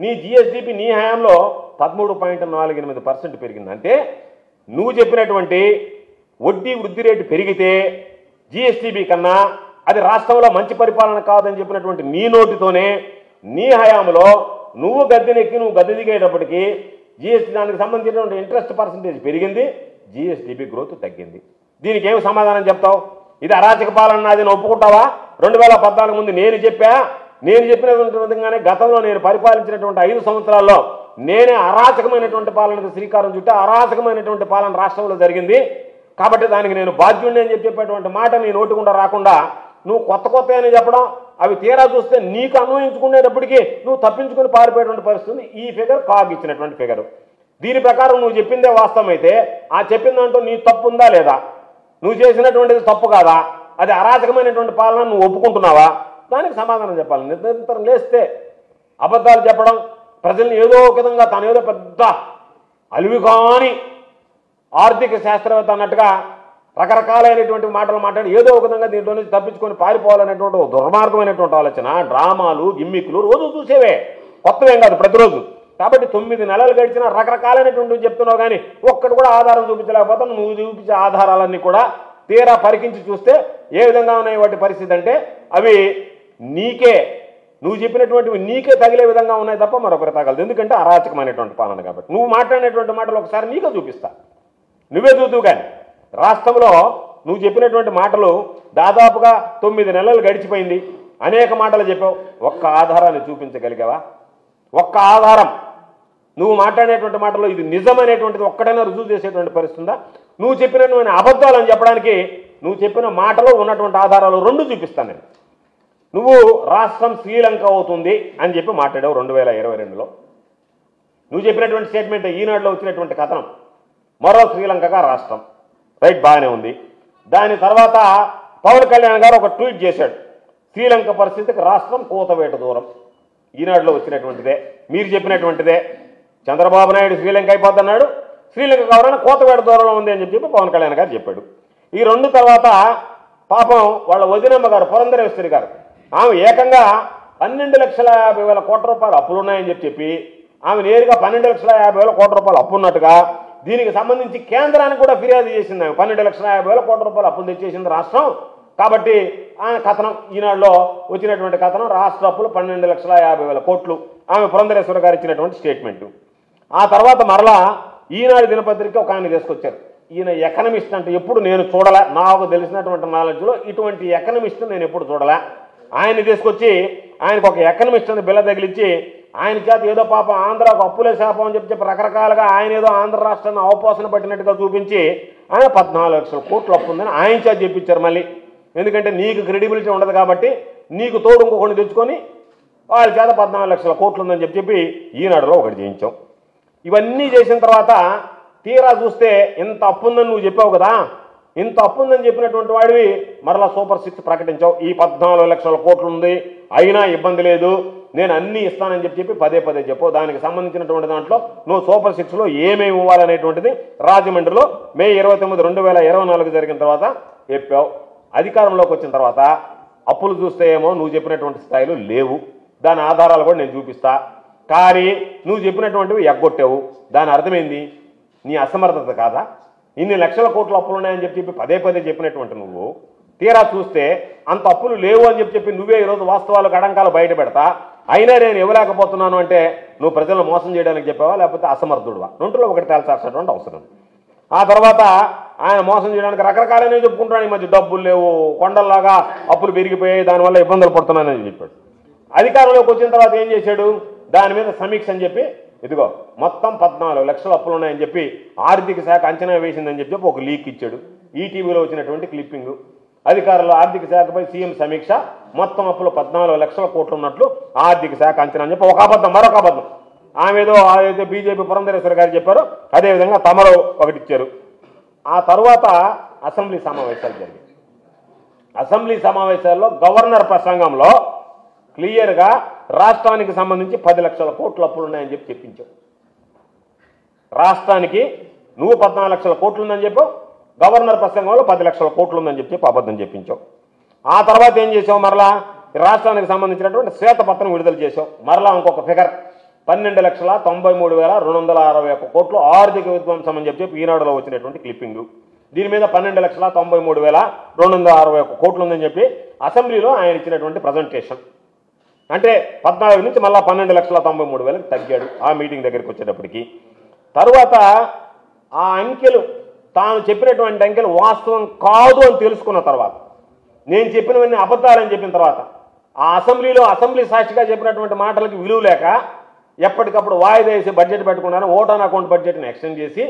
నీ జిఎస్డిపి నీ హయాంలో 13.48% పెరిగింది. అంటే నువ్వు చెప్పినటువంటి వడ్డీ వృద్ధి రేటు పెరిగితే జిఎస్డిపి కన్నా అది రాష్ట్రంలో మంచి పరిపాలన కాదని చెప్పినటువంటి నీ నోటితోనే నీ హయాంలో నువ్వు గద్దెనెక్కి నువ్వు గద్దె దిగేటప్పటికీ జిఎస్టీ దానికి సంబంధించినటువంటి ఇంట్రెస్ట్ పర్సంటేజ్ పెరిగింది, జిఎస్డిపి గ్రోత్ తగ్గింది. దీనికి ఏమి సమాధానం చెప్తావు? ఇది అరాచక పాలన అది ఒప్పుకుంటావా? 2014 ముందు నేను చెప్పినటువంటి విధంగానే గతంలో నేను పరిపాలించినటువంటి 5 సంవత్సరాల్లో నేనే అరాచకమైనటువంటి పాలనకు శ్రీకారం చుట్టా అరాచకమైనటువంటి పాలన రాష్ట్రంలో జరిగింది. కాబట్టి దానికి నేను బాధ్యుడిని అని చెప్పేటువంటి మాట నీ నోటికుండా రాకుండా నువ్వు కొత్త అని చెప్పడం, అవి తీరా చూస్తే నీకు అన్వయించుకునేటప్పటికీ నువ్వు తప్పించుకుని పారిపోయేటువంటి పరిస్థితి. ఈ ఫిగర్ కాగ్ ఇచ్చినటువంటి ఫిగర్. దీని ప్రకారం నువ్వు చెప్పిందే వాస్తవం అయితే ఆ చెప్పిన దాంట్లో నీ తప్పు ఉందా లేదా? నువ్వు చేసినటువంటిది తప్పు కాదా? అది అరాచకమైనటువంటి పాలన నువ్వు ఒప్పుకుంటున్నావా? దానికి సమాధానం చెప్పాలి. నిరంతరం లేస్తే అబద్ధాలు చెప్పడం, ప్రజల్ని ఏదో ఒక విధంగా తను ఏదో పెద్ద అలివి కాని ఆర్థిక శాస్త్రవేత్త అన్నట్టుగా రకరకాలైనటువంటి మాటలు మాట్లాడి ఏదో ఒక విధంగా దీంట్లో నుంచి తప్పించుకొని పారిపోవాలనేటువంటి ఒక దుర్మార్గమైనటువంటి ఆలోచన, డ్రామాలు, గిమ్మిక్లు రోజు చూసేవే, కొత్తవేం కాదు ప్రతిరోజు. కాబట్టి 9 నెలలు గడిచినా రకరకాలైనటువంటివి చెప్తున్నావు, కానీ ఒక్కటి కూడా ఆధారం చూపించలేకపోతే నువ్వు చూపించే ఆధారాలన్నీ కూడా తీరా పరికించి చూస్తే ఏ విధంగా ఉన్నాయి వాటి పరిస్థితి అంటే అవి నీకే, నువ్వు చెప్పినటువంటివి నీకే తగిలే విధంగా ఉన్నాయి తప్ప మరొకరి తగలదు. ఎందుకంటే అరాచకమైనటువంటి పాలన కాబట్టి. నువ్వు మాట్లాడినటువంటి మాటలు ఒకసారి నీకే చూపిస్తా, నువ్వే చూద్దువు. కానీ రాష్ట్రంలో నువ్వు చెప్పినటువంటి మాటలు దాదాపుగా 9 నెలలు గడిచిపోయింది, అనేక మాటలు చెప్పావు, ఒక్క ఆధారాన్ని చూపించగలిగావా? ఒక్క ఆధారం నువ్వు మాట్లాడేటువంటి మాటలో ఇది నిజమనేటువంటిది ఒక్కడైనా రుజువు చేసేటువంటి పరిస్థితి ఉందా? నువ్వు చెప్పినటువంటి అబద్ధాలని చెప్పడానికి నువ్వు చెప్పిన మాటలో ఉన్నటువంటి ఆధారాలు 2 చూపిస్తాను నేను. నువ్వు రాష్ట్రం శ్రీలంక అవుతుంది అని చెప్పి మాట్లాడావు 2022లో. నువ్వు చెప్పినటువంటి స్టేట్మెంట్ ఈనాడులో వచ్చినటువంటి కథనం, మరో శ్రీలంకగా రాష్ట్రం, రైట్, బాగానే ఉంది. దాని తర్వాత పవన్ కళ్యాణ్ గారు ఒక ట్వీట్ చేశాడు, శ్రీలంక పరిస్థితికి రాష్ట్రం కూతవేట దూరం. ఈనాడులో వచ్చినటువంటిదే, మీరు చెప్పినటువంటిదే. చంద్రబాబు నాయుడు శ్రీలంక అయిపోతున్నాడు, శ్రీలంక కావాలని కూతవేట దూరంలో ఉంది అని చెప్పి పవన్ కళ్యాణ్ గారు చెప్పాడు. ఈ 2 తర్వాత పాపం వాళ్ళ వదినమ్మ గారు పురంధరేశ్వరి గారు, ఆమె ఏకంగా 12,50,000 కోట్ల రూపాయలు అప్పులున్నాయని చెప్పి ఆమె నేరుగా 12,50,000 కోట్ల రూపాయలు అప్పు ఉన్నట్టుగా దీనికి సంబంధించి కేంద్రానికి కూడా ఫిర్యాదు చేసింది. ఆమె 12,50,000 కోట్ల రూపాయలు అప్పులు తెచ్చేసింది రాష్ట్రం. కాబట్టి ఆమె కథనం, ఈనాడులో వచ్చినటువంటి కథనం, రాష్ట్ర అప్పులు 12,50,000 కోట్లు, ఆమె పురంధరేశ్వర గారు ఇచ్చినటువంటి స్టేట్మెంటు. ఆ తర్వాత మరలా ఈనాడు దినపత్రిక ఒక ఆయన తీసుకొచ్చారు, ఈయన ఎకనమిస్ట్ అంటే ఎప్పుడు నేను చూడలే, నాకు తెలిసినటువంటి నాలెడ్జ్లో ఇటువంటి ఎకనమిస్ట్ నేను ఎప్పుడు చూడలే. ఆయన్ని తీసుకొచ్చి ఆయనకు ఒక ఎకనమిస్ట్ అని బిల్ల తగిలించి ఆయన చేత ఏదో పాపం ఆంధ్రాకు అప్పులే శాపం అని చెప్పి రకరకాలుగా ఆయన ఏదో ఆంధ్ర రాష్ట్రాన్ని అవపోసన పట్టినట్టుగా చూపించి ఆయన 14 లక్షల కోట్లు అప్పు ఉందని ఆయన చేత చెప్పించారు మళ్ళీ. ఎందుకంటే నీకు క్రెడిబిలిటీ ఉండదు కాబట్టి నీకు తోడు ఇంకొకటి తెచ్చుకొని వాళ్ళ చేత 14 లక్షల కోట్లు ఉందని చెప్పి ఈనాడులో ఒకటి చేయించాం. ఇవన్నీ చేసిన తర్వాత తీరా చూస్తే ఇంత అప్పు ఉందని నువ్వు చెప్పావు కదా, ఇంత అప్పు ఉందని చెప్పినటువంటి వాడివి మరలా సూపర్ 6 ప్రకటించావు. ఈ 14 లక్షల కోట్లు ఉంది, అయినా ఇబ్బంది లేదు, నేను అన్నీ ఇస్తానని చెప్పి పదే చెప్పావు. దానికి సంబంధించినటువంటి దాంట్లో నువ్వు సూపర్ 6లో ఏమేమి ఇవ్వాలనేటువంటిది రాజమండ్రిలో మే 29, 2024 జరిగిన తర్వాత చెప్పావు. అధికారంలోకి వచ్చిన తర్వాత అప్పులు చూస్తే ఏమో నువ్వు చెప్పినటువంటి స్థాయిలో లేవు, దాని ఆధారాలు కూడా నేను చూపిస్తా. కానీ నువ్వు చెప్పినటువంటివి ఎగ్గొట్టావు. దాని అర్థమైంది నీ అసమర్థత కాదా? ఇన్ని లక్షల కోట్ల అప్పులు ఉన్నాయని చెప్పి పదే చెప్పినటువంటి నువ్వు తీరా చూస్తే అంత అప్పులు లేవు అని చెప్పి నువ్వే ఈరోజు వాస్తవాలు గడంకాలు బయట పెడతా, అయినా నేను ఇవ్వలేకపోతున్నాను అంటే నువ్వు ప్రజలను మోసం చేయడానికి చెప్పావా లేకపోతే అసమర్థుడువా? 2లో ఒకటి తేల్చాల్సినటువంటి అవసరం. ఆ తర్వాత ఆయన మోసం చేయడానికి రకరకాలనే చెప్పుకుంటాడు. ఈ మధ్య డబ్బులు లేవు, కొండల్లాగా అప్పులు పెరిగిపోయాయి, దానివల్ల ఇబ్బందులు పడుతున్నానని చెప్పాడు. అధికారంలోకి వచ్చిన తర్వాత ఏం చేశాడు? దాని మీద సమీక్ష అని చెప్పి ఇదిగో మొత్తం 14 లక్షల అప్పులు ఉన్నాయని చెప్పి ఆర్థిక శాఖ అంచనా వేసిందని చెప్పి ఒక లీక్ ఇచ్చాడు. ఈటీవీలో వచ్చినటువంటి క్లిప్పింగ్. అధికారులు ఆర్థిక శాఖపై సీఎం సమీక్ష, మొత్తం అప్పులు 14 లక్షల కోట్లు ఉన్నట్లు ఆర్థిక శాఖ అంచనా అని చెప్పి ఒక అబద్ధం, మరొక అబద్ధం. ఆమెదో ఏదైతే బీజేపీ పురంధరేశ్వర గారు చెప్పారో అదేవిధంగా తమరు ఒకటి ఇచ్చారు. ఆ తర్వాత అసెంబ్లీ సమావేశాలు జరిగాయి. అసెంబ్లీ సమావేశాల్లో గవర్నర్ ప్రసంగంలో క్లియర్గా రాష్ట్రానికి సంబంధించి 10 లక్షల కోట్ల అప్పులు ఉన్నాయని చెప్పి చెప్పించావు. రాష్ట్రానికి నువ్వు 14 లక్షల కోట్లు ఉందని చెప్పావు, గవర్నర్ ప్రసంగంలో 10 లక్షల కోట్లు ఉందని చెప్పి అబద్ధం చెప్పించావు. ఆ తర్వాత ఏం చేసావు? మరలా రాష్ట్రానికి సంబంధించినటువంటి శ్వేతపత్రం విడుదల చేసావు. మరలా ఇంకొక ఫిగర్ 12,93,261 కోట్లు ఆర్థిక విధ్వంసం అని చెప్పి ఈనాడులో వచ్చినటువంటి క్లిప్పింగ్. దీని మీద 12,93,261 కోట్లు ఉందని చెప్పి అసెంబ్లీలో ఆయన ఇచ్చినటువంటి ప్రజెంటేషన్. అంటే 14 నుంచి మళ్ళీ 12,93,000 తగ్గాడు ఆ మీటింగ్ దగ్గరికి వచ్చేటప్పటికి. తరువాత ఆ అంకెలు, తాను చెప్పినటువంటి అంకెలు వాస్తవం కాదు అని తెలుసుకున్న తర్వాత, నేను చెప్పినవన్నీ అబద్ధాలని చెప్పిన తర్వాత, ఆ అసెంబ్లీలో అసెంబ్లీ సాక్షిగా చెప్పినటువంటి మాటలకి విలువ లేక ఎప్పటికప్పుడు వాయిదా వేసి బడ్జెట్ పెట్టుకున్నాను, ఓట్ ఆన్ అకౌంట్ బడ్జెట్ని ఎక్స్టెండ్ చేసి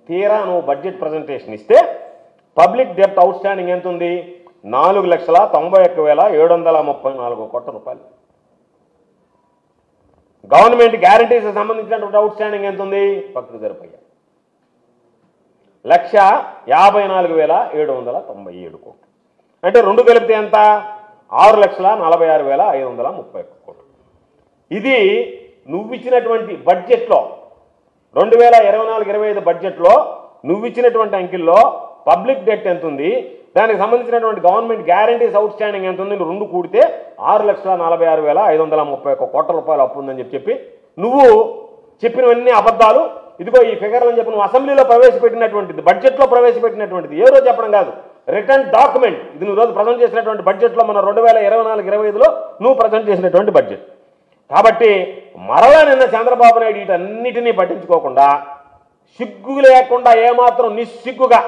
తీరా నువ్వు బడ్జెట్ ప్రజెంటేషన్ ఇస్తే పబ్లిక్ డెప్ట్ అవుట్ స్టాండింగ్ ఎంత ఉంది? 4,91,734 కోట్ల రూపాయలు. గవర్నమెంట్ గ్యారంటీస్ సంబంధించినటువంటి అవుట్ స్టాండింగ్ ఎంత ఉంది? పక్కకు జరిపోయా 1,54,797 కోట్లు. అంటే 2 కలిపితే ఎంత? 6,46,531 కోట్లు. ఇది నువ్వు ఇచ్చినటువంటి బడ్జెట్లో 2024-25 బడ్జెట్లో నువ్వు ఇచ్చినటువంటి అంకెల్లో పబ్లిక్ డెట్ ఎంత ఉంది, దానికి సంబంధించినటువంటి గవర్నమెంట్ గ్యారంటీస్ అవుట్ స్టాండింగ్ ఎంత ఉంది, 2 కూడితే 6,46,531 కోట్ల రూపాయలు అప్పు ఉందని చెప్పి నువ్వు చెప్పినవన్నీ అబద్ధాలు. ఇదిగో ఈ ఫిగర్లు అని చెప్పి నువ్వు అసెంబ్లీలో ప్రవేశపెట్టినటువంటిది, బడ్జెట్లో ప్రవేశపెట్టినటువంటిది, ఏ రోజు చెప్పడం కాదు, రిటర్న్ డాక్యుమెంట్. ఇది నువ్వు రోజు ప్రజెంట్ చేసినటువంటి బడ్జెట్లో మన 2024-25లో నువ్వు ప్రజెంట్ చేసినటువంటి బడ్జెట్. కాబట్టి మరలా నిన్న చంద్రబాబు నాయుడు వీటన్నిటినీ పట్టించుకోకుండా సిగ్గు లేకుండా ఏమాత్రం నిస్సిగ్గుగా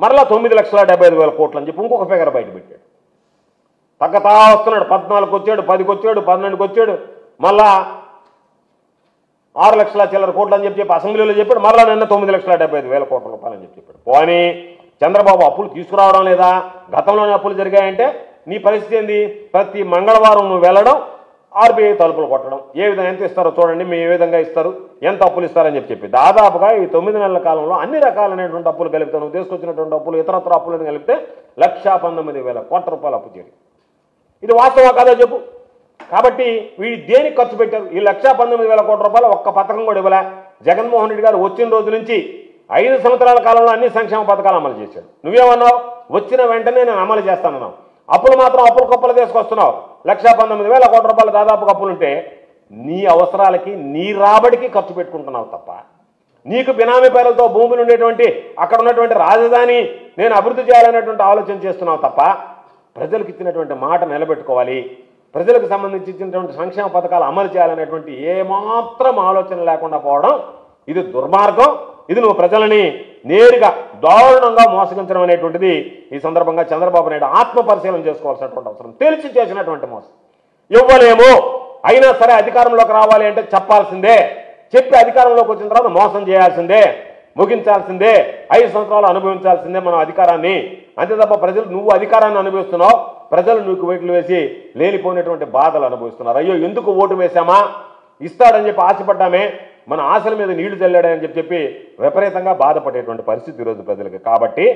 మరలా 9,75,000 కోట్లు అని చెప్పి ఇంకొక ఫిగర్ బయట పెట్టాడు. తగ్గతా వస్తున్నాడు. 14కి వచ్చాడు, 10కి వచ్చాడు, 12కి వచ్చాడు, మళ్ళా 6 లక్షల చిల్లర కోట్లు అని చెప్పి అసెంబ్లీలో చెప్పాడు. మరలా నిన్న 9,75,000 కోట్ల రూపాయలు అని చెప్పి చెప్పాడు. పోనీ చంద్రబాబు అప్పులు తీసుకురావడం లేదా? గతంలోనే అప్పులు జరిగాయంటే నీ పరిస్థితి ఏంది? ప్రతి మంగళవారం నువ్వు వెళ్ళడం, ఆర్బీఐ తలుపులు కొట్టడం, ఏ విధంగా ఎంత ఇస్తారో చూడండి, మేము ఏ విధంగా ఇస్తారు, ఎంత అప్పులు ఇస్తారని చెప్పి దాదాపుగా ఈ 9 నెలల కాలంలో అన్ని రకాలైనటువంటి అప్పులు కలిపితే, నువ్వు తీసుకొచ్చినటువంటి అప్పులు ఇతరత్ర అప్పులను కలిపితే 1,19,000 కోట్ల రూపాయలు అప్పు చేయాలి. ఇది వాస్తవా కాదా చెప్పు? కాబట్టి వీళ్ళు దేనికి ఖర్చు పెట్టారు? ఈ 1,19,000 కోట్ల రూపాయలు ఒక్క పథకం కూడా ఇవ్వలే. జగన్మోహన్ రెడ్డి గారు వచ్చిన రోజు నుంచి 5 సంవత్సరాల కాలంలో అన్ని సంక్షేమ పథకాలు అమలు చేశాడు. నువ్వేమన్నావు? వచ్చిన వెంటనే నేను అమలు చేస్తానన్నావు. అప్పులు మాత్రం అప్పులు కుప్పలు తీసుకొస్తున్నావు. 1,19,000 కోట్ల రూపాయలు దాదాపు అప్పులుంటే నీ అవసరాలకి నీ రాబడికి ఖర్చు పెట్టుకుంటున్నావు తప్ప, నీకు బినామీ పేర్లతో భూములు ఉండేటువంటి అక్కడ ఉన్నటువంటి రాజధాని నేను అభివృద్ధి చేయాలనేటువంటి ఆలోచన చేస్తున్నావు తప్ప, ప్రజలకు ఇచ్చినటువంటి మాట నిలబెట్టుకోవాలి, ప్రజలకు సంబంధించినటువంటి సంక్షేమ పథకాలు అమలు చేయాలనేటువంటి ఏమాత్రం ఆలోచన లేకుండా పోవడం ఇది దుర్మార్గం. ఇది నువ్వు ప్రజలని నేరుగా దారుణంగా మోసగించడం అనేటువంటిది ఈ సందర్భంగా చంద్రబాబు నాయుడు ఆత్మ పరిశీలన చేసుకోవాల్సినటువంటి అవసరం. తెలిసి చేసినటువంటి మోసం. ఇవ్వలేము, అయినా సరే అధికారంలోకి రావాలి అంటే చెప్పాల్సిందే, చెప్పి అధికారంలోకి వచ్చిన తర్వాత మోసం చేయాల్సిందే, ముగించాల్సిందే, 5 సంవత్సరాలు అనుభవించాల్సిందే మనం అధికారాన్ని. అంతే తప్ప ప్రజలు నువ్వు అధికారాన్ని అనుభవిస్తున్నావు, ప్రజలు నీకు ఓట్లు వేసి లేనిపోయినటువంటి బాధలు అనుభవిస్తున్నారు. అయ్యో ఎందుకు ఓటు వేశామా, ఇస్తాడని చెప్పి ఆశపడ్డామే, మన ఆశల మీద నీళ్లు చల్లాడని చెప్పి విపరీతంగా బాధపడేటువంటి పరిస్థితి ఈరోజు ప్రజలకి. కాబట్టి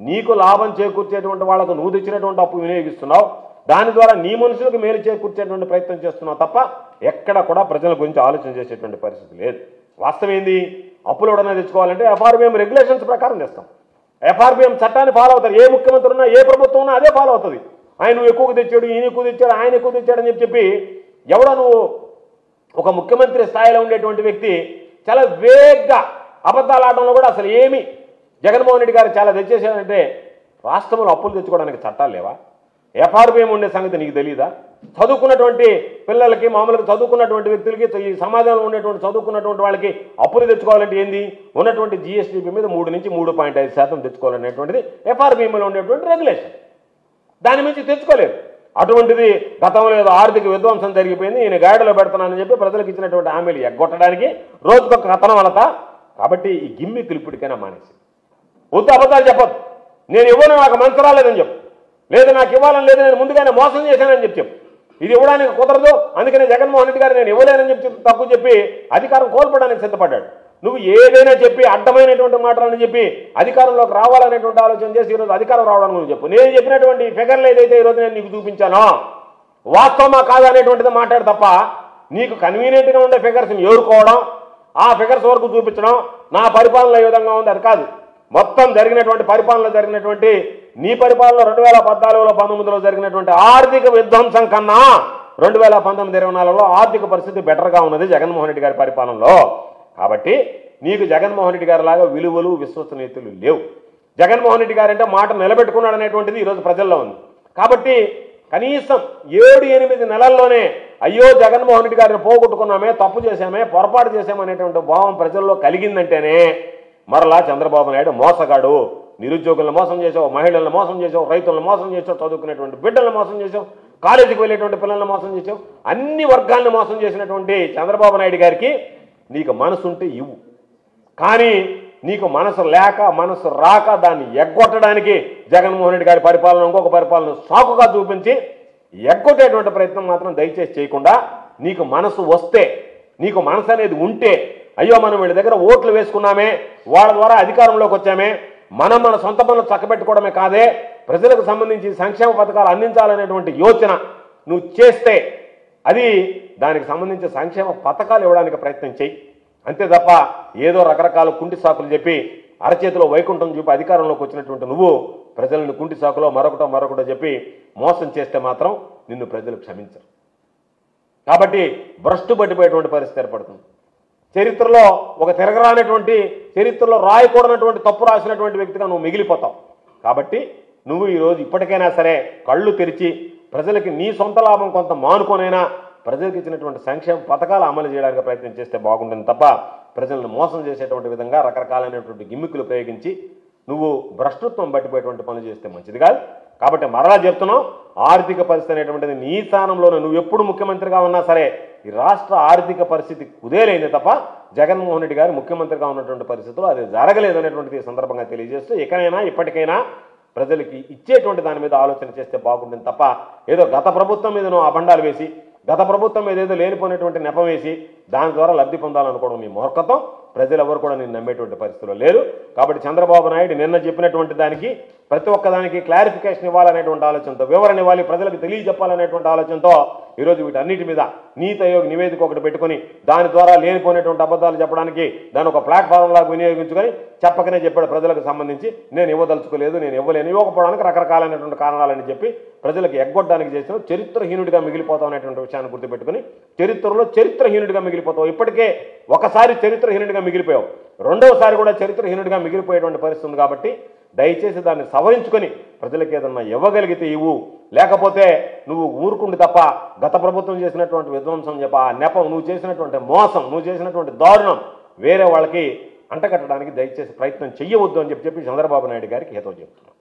నీకు లాభం చేకూర్చేటువంటి వాళ్ళకు నువ్వు తెచ్చినటువంటి అప్పు వినియోగిస్తున్నావు, దాని ద్వారా నీ మనుషులకు మేలు చేకూర్చేటువంటి ప్రయత్నం చేస్తున్నావు తప్ప ఎక్కడ కూడా ప్రజల గురించి ఆలోచన చేసేటువంటి పరిస్థితి లేదు. వాస్తవం ఏంది? అప్పులు ఎవడన్నా తెచ్చుకోవాలంటే FRBM రెగ్యులేషన్స్ ప్రకారం తెస్తాం. FRBM చట్టాన్ని ఫాలో అవుతారు. ఏ ముఖ్యమంత్రి ఉన్నా ఏ ప్రభుత్వం ఉన్నా అదే ఫాలో అవుతుంది. ఆయన నువ్వు ఎక్కువ తెచ్చాడు, ఈయన ఎక్కువ తెచ్చాడు, ఆయన ఎక్కువ తెచ్చాడని చెప్పి ఎవడో నువ్వు ఒక ముఖ్యమంత్రి స్థాయిలో ఉండేటువంటి వ్యక్తి చాలా వేగ్గా అబద్ధాలు ఆడడంలో కూడా అసలు ఏమి జగన్మోహన్ రెడ్డి గారు చాలా తెచ్చేసాడంటే రాష్ట్రంలో అప్పులు తెచ్చుకోవడానికి చట్టాలు లేవా? FRBM ఉండే సంగతి నీకు తెలియదా? చదువుకున్నటువంటి పిల్లలకి, మామూలుగా చదువుకున్నటువంటి వ్యక్తులకి, ఈ సమాజంలో ఉండేటువంటి చదువుకున్నటువంటి వాళ్ళకి అప్పులు తెచ్చుకోవాలంటే ఏంది? ఉన్నటువంటి GSDP మీద 3 నుంచి 3.5% తెచ్చుకోవాలనేటువంటిది FRBMలో ఉండేటువంటి రెగ్యులేషన్. దాని నుంచి తెచ్చుకోలేదు. అటువంటిది గతంలో ఏదో ఆర్థిక విధ్వంసం జరిగిపోయింది, ఈయన గాడిలో పెడుతున్నానని చెప్పి ప్రజలకు ఇచ్చినటువంటి హామీలు ఎగ్గొట్టడానికి రోజుకొక కథనం వలత. కాబట్టి ఈ గిమ్మిక్కులు ఇప్పటికైనా మానేసి వద్దు, అబద్ధాలు చెప్పొద్దు. నేను ఇవ్వను, నాకు మనసు రాలేదని చెప్పు, లేదు నాకు ఇవ్వాలని లేదు, నేను ముందుగానే మోసం చేశానని చెప్పు. ఇది ఇవ్వడానికి కుదరదు, అందుకనే జగన్మోహన్ రెడ్డి గారు నేను ఇవ్వలేనని చెప్పి తక్కువ చెప్పి అధికారం కోల్పోవడానికి సిద్ధపడ్డాడు. నువ్వు ఏదైనా చెప్పి అడ్డమైనటువంటి మాటలని చెప్పి అధికారంలోకి రావాలనేటువంటి ఆలోచన చేసి ఈరోజు అధికారం రావడానికి నువ్వు చెప్పు. నేను చెప్పినటువంటి ఫిగర్లు ఏదైతే ఈరోజు నేను నీకు చూపించానో వాస్తవమా కాదా అనేటువంటిది మాట్లాడు తప్ప, నీకు కన్వీనియంట్గా ఉండే ఫిగర్స్ని ఏరుకోవడం, ఆ ఫిగర్స్ వరకు చూపించడం, నా పరిపాలన ఏ విధంగా ఉంది అది కాదు. మొత్తం జరిగినటువంటి పరిపాలనలో జరిగినటువంటి నీ పరిపాలన 2014-19లో జరిగినటువంటి ఆర్థిక విధ్వంసం కన్నా 2019-24లో ఆర్థిక పరిస్థితి బెటర్గా ఉన్నది జగన్మోహన్ రెడ్డి గారి పరిపాలనలో. కాబట్టి నీకు జగన్మోహన్ రెడ్డి గారి లాగా విలువలు విశ్వసనీయతలు లేవు. జగన్మోహన్ రెడ్డి గారు అంటే మాట నిలబెట్టుకున్నాడు అనేటువంటిది ఈరోజు ప్రజల్లో ఉంది. కాబట్టి కనీసం 7-8 నెలల్లోనే అయ్యో జగన్మోహన్ రెడ్డి గారిని పోగొట్టుకున్నామే, తప్పు చేశామే, పొరపాటు చేశామనేటువంటి భావం ప్రజల్లో కలిగిందంటేనే మరలా చంద్రబాబు నాయుడు మోసగాడు, నిరుద్యోగులను మోసం చేసావు, మహిళలను మోసం చేసావు, రైతులను మోసం చేసావు, చదువుకునేటువంటి బిడ్డలను మోసం చేసావు, కాలేజీకి వెళ్ళేటువంటి పిల్లలను మోసం చేసావు, అన్ని వర్గాలను మోసం చేసినటువంటి చంద్రబాబు నాయుడు గారికి నీకు మనసు ఉంటే ఇవ్వు. కానీ నీకు మనసు లేక, మనసు రాక దాన్ని ఎగ్గొట్టడానికి జగన్మోహన్ రెడ్డి గారి పరిపాలన ఇంకొక పరిపాలన సాకుగా చూపించి ఎగ్గొట్టేటువంటి ప్రయత్నం మాత్రం దయచేసి చేయకుండా, నీకు మనసు వస్తే, నీకు మనసు అనేది ఉంటే, అయ్యో మనం వీళ్ళ దగ్గర ఓట్లు వేసుకున్నామే, వాళ్ళ ద్వారా అధికారంలోకి వచ్చామే, మనం మన సొంత పనులు చక్కబెట్టుకోవడమే కాదే ప్రజలకు సంబంధించి సంక్షేమ పథకాలు అందించాలనేటువంటి యోచన నువ్వు చేస్తే అది దానికి సంబంధించి సంక్షేమ పథకాలు ఇవ్వడానికి ప్రయత్నం చేయి. అంతే తప్ప ఏదో రకరకాల కుంటి సాకులు చెప్పి అరచేతిలో వైకుంఠం చూపి అధికారంలోకి వచ్చినటువంటి నువ్వు ప్రజలను కుంటి సాకులో మరొకటో చెప్పి మోసం చేస్తే మాత్రం నిన్ను ప్రజలు క్షమించరు. కాబట్టి భ్రష్టు పట్టిపోయేటువంటి పరిస్థితి ఏర్పడుతుంది. చరిత్రలో ఒక తిరగరానటువంటి, చరిత్రలో రాయకూడనటువంటి తప్పు రాసినటువంటి వ్యక్తిగా నువ్వు మిగిలిపోతావు. కాబట్టి నువ్వు ఈరోజు ఇప్పటికైనా సరే కళ్ళు తెరిచి ప్రజలకి నీ సొంత లాభం కొంత మానుకొనైనా ప్రజలకు ఇచ్చినటువంటి సంక్షేమ పథకాలు అమలు చేయడానికి ప్రయత్నం చేస్తే బాగుంటుంది తప్ప ప్రజలను మోసం చేసేటువంటి విధంగా రకరకాలైనటువంటి గిమ్మిక్కులు ప్రయోగించి నువ్వు భ్రష్టత్వం పట్టిపోయేటువంటి పనులు చేస్తే మంచిది కాదు. కాబట్టి మరలా చెప్తున్నావు, ఆర్థిక పరిస్థితి అనేటువంటిది నీ స్థానంలోనే నువ్వు ఎప్పుడు ముఖ్యమంత్రిగా ఉన్నా సరే ఈ రాష్ట్ర ఆర్థిక పరిస్థితి కుదేలైంది తప్ప జగన్మోహన్ రెడ్డి గారు ముఖ్యమంత్రిగా ఉన్నటువంటి పరిస్థితుల్లో అది జరగలేదనేటువంటిది సందర్భంగా తెలియజేస్తూ ఇప్పటికైనా ప్రజలకి ఇచ్చేటువంటి దాని మీద ఆలోచన చేస్తే బాగుంటుంది తప్ప ఏదో గత ప్రభుత్వం మీద నువ్వు అబండాలు వేసి గత ప్రభుత్వం మీద ఏదో లేనిపోయినటువంటి నెపం వేసి దాని ద్వారా లబ్ధి పొందాలనుకోవడం నీ మూర్ఖత్వం. ప్రజలు ఎవరు కూడా నేను నమ్మేటువంటి పరిస్థితుల్లో లేరు. కాబట్టి చంద్రబాబు నాయుడు నిన్న చెప్పినటువంటి దానికి ప్రతి ఒక్కదానికి క్లారిఫికేషన్ ఇవ్వాలనేటువంటి ఆలోచనతో, వివరణ ఇవ్వాలి, ప్రజలకు తెలియజెప్పాలనేటువంటి ఆలోచనతో ఈరోజు వీటన్నిటి మీద నీతి ఆయోగ్ నివేదిక ఒకటి పెట్టుకుని దాని ద్వారా లేనిపోయినటువంటి అబద్ధాలు చెప్పడానికి దాని ఒక ప్లాట్ఫామ్ లాగా వినియోగించుకొని చెప్పకనే చెప్పాడు ప్రజలకు సంబంధించి నేను ఇవ్వదలుచుకోలేదు, నేను ఇవ్వలేను, ఇవ్వకపోవడానికి రకరకాలైనటువంటి కారణాలని చెప్పి ప్రజలకు ఎగ్గొట్టడానికి చేసిన చరిత్రహీనుడిగా మిగిలిపోతావు అనేటువంటి విషయాన్ని గుర్తుపెట్టుకుని చరిత్రలో చరిత్రహీనుడిగా మిగిలిపోతావు. ఇప్పటికే ఒకసారి చరిత్రహీనుడిగా మిగిలిపోయావు, రెండవసారి కూడా చరిత్రహీనుడిగా మిగిలిపోయేటువంటి పరిస్థితి ఉంది. కాబట్టి దయచేసి దాన్ని సవరించుకొని ప్రజలకు ఏదన్నా ఇవ్వగలిగితే ఇవ్వు, లేకపోతే నువ్వు ఊరుకుండి తప్ప గత ప్రభుత్వం చేసినటువంటి విధ్వంసం చెప్ప ఆ నెపం, నువ్వు చేసినటువంటి మోసం, నువ్వు చేసినటువంటి దారుణం వేరే వాళ్ళకి అంటగట్టడానికి దయచేసి ప్రయత్నం చెయ్యవద్దు అని చెప్పి చంద్రబాబు నాయుడు గారికి హితవు చెప్తున్నాను.